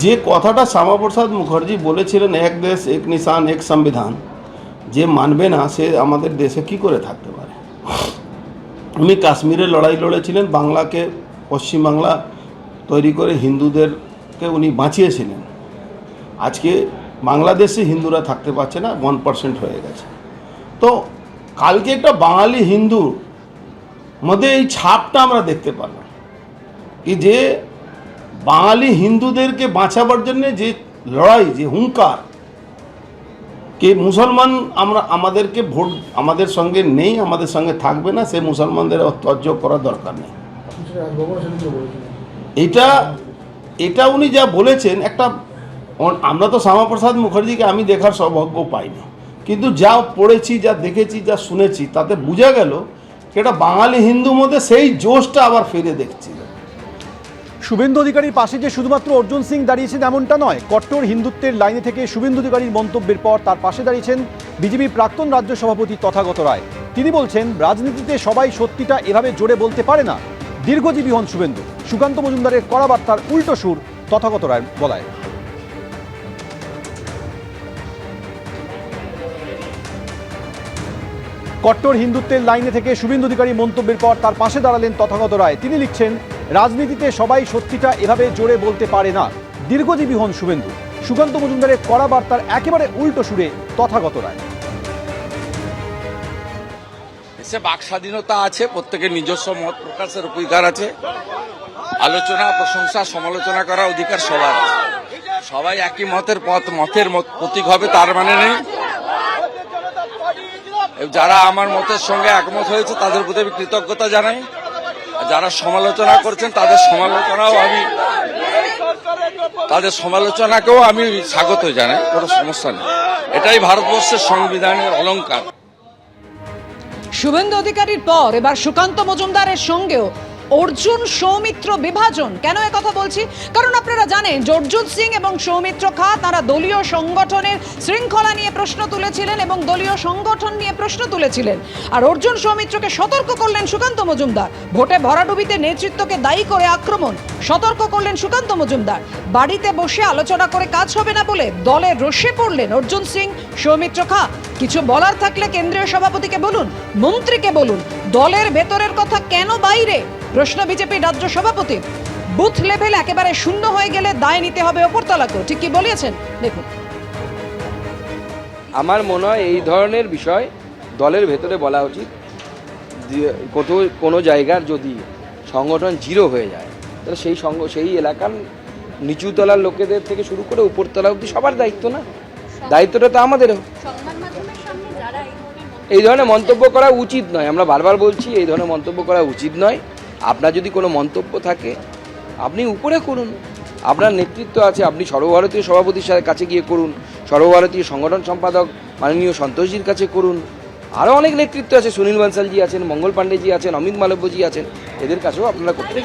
যে কথাটা শ্যামাপ্রসাদ মুখার্জি বলেছিলেন এক দেশ এক নিশান এক সংবিধান, যে মানবে না সে আমাদের দেশে কি করে থাকতে পারে। উনি কাশ্মীরে লড়াই লড়েছিলেন, বাংলাকে পশ্চিমবাংলা তৈরি করে হিন্দুদেরকে উনি বাঁচিয়েছিলেন। আজকে বাংলাদেশে হিন্দুরা থাকতে পারছে না, 1% হয়ে গেছে। তো কালকে একটা বাঙালি হিন্দুর মধ্যে এই ছাপটা আমরা দেখতে পেলাম কি যে বাঙালি হিন্দুদেরকে বাঁচাবার জন্য যে লড়াই, যে হুঙ্কার, কে মুসলমান আমাদেরকে ভোট আমাদের সঙ্গে নেই, আমাদের সঙ্গে থাকবে না, সে মুসলমানদের তর্জ করার দরকার নেই। এটা উনি যা বলেছেন, একটা আমরা তো শ্যামাপ্রসাদ মুখার্জিকে আমি দেখার সৌভাগ্য পাইনি, কিন্তু যা পড়েছি, যা দেখেছি, যা শুনেছি, তাতে বোঝা গেল এটা বাঙালি হিন্দুর মধ্যে সেই জোশটা আবার ফিরে দেখছি। শুভেন্দু অধিকারীর পাশে যে শুধুমাত্র অর্জুন সিং দাঁড়িয়েছেন এমনটা নয়। কট্টর হিন্দুত্বের লাইনে থেকে শুভেন্দু অধিকারীর মন্তব্যের পর তার পাশে দাঁড়িয়েছেন বিজেপির প্রাক্তন রাজ্য সভাপতি তথাগত রায়। তিনি বলছেন, রাজনীতিতে সবাই সত্যিটা এভাবে জোরে বলতে পারে না। দীর্ঘজীবী হন শুভেন্দু। সুকান্ত মজুমদারের কড়া বার্তার উল্টো সুর তথাগত রায় বলায়। কট্টর হিন্দুত্বের লাইনে থেকে শুভেন্দু অধিকারী মন্তব্যের পর তার পাশে দাঁড়ালেন তথাগত রায়। তিনি লিখছেন, রাজনীতিতে সবাই সত্যিটা এভাবে জোরে বলতে পারে না। দীর্ঘজীবী হন শুভেন্দু। সুকান্ত মজুমদারের কড়া বার্তার একেবারে উল্টো সুরে তথাগত রায়। বাক স্বাধীনতা আছে, প্রত্যেকের নিজস্ব মত প্রকাশের অধিকার আছে, আলোচনা, প্রশংসা, সমালোচনা করার অধিকার সবার আছে। সবাই একই মতের প্রতীক হবে তার মানে নেই। যারা আমার মতের সঙ্গে একমত হয়েছে তাদের প্রতি আমি কৃতজ্ঞতা জানাই। যারা সমালোচনা করছেন তাদের সমালোচনাকেও আমি স্বাগত জানাই, কোনো সমস্যা নেই। এটাই ভারতবর্ষের সংবিধানের অলংকার। শুভেন্দু অধিকারীর পর এবার সুকান্ত মজুমদারের সঙ্গেও অর্জুন সৌমিত্র বিভাজন। কেন কথা বলছি? কারণ আপনারা জানেন যে অর্জুন সিং এবং সৌমিত্র খা তারা দলীয় সংগঠনের শৃঙ্খলা নিয়ে প্রশ্ন তুলেছিলেন এবং দলীয় সংগঠন নিয়ে প্রশ্ন তুলেছিলেন। আর অর্জুন সৌমিত্রকে সতর্ক করলেন সুকান্ত মজুমদার। ভোটে ভরাডুবিতে নেতৃত্বকে দায়ী করে আক্রমণ, সতর্ক করলেন সুকান্ত মজুমদার। বাড়িতে বসে আলোচনা করে কাজ হবে না বলে দলের রোষে পড়লেন অর্জুন সিং, সৌমিত্র খা। কিছু বলার থাকলে কেন্দ্রীয় সভাপতিকে বলুন, মন্ত্রীকে বলুন। দলের ভেতরের কথা কেন বাইরে? প্রশ্ন বিজেপি রাজ্য সভাপতি। বুথ লেভেল একেবারে শূন্য হয়ে গেলে দায় নিতে হবে ওপরতলাকেও। ঠিক কি বলেছেন দেখুন। আমার মনে হয় এই ধরনের বিষয় দলের ভেতরে বলা উচিত। কোনো জায়গার যদি সংগঠন জিরো হয়ে যায় তাহলে সেই এলাকার নিচুতলার লোকেদের থেকে শুরু করে উপরতলা অবধি সবার দায়িত্ব না? দায়িত্বটা তো আমাদেরও। এই ধরনের মন্তব্য করা উচিত নয়। আমরা বারবার বলছি, এই ধরনের মন্তব্য করা উচিত নয়। আপনার যদি কোনো মন্তব্য থাকে আপনি উপরে করুন, আপনার নেতৃত্ব আছে, আপনি সর্বভারতীয় সভাপতির কাছে গিয়ে করুন, সর্বভারতীয় সংগঠন সম্পাদক মাননীয় সন্তোষজির কাছে করুন। আরও অনেক নেতৃত্ব আছে, সুনীল বনসালজি আছেন, মঙ্গল পাণ্ডেজি আছেন, অমিত মালব্যজি আছেন, এদের কাছেও আপনারা করতে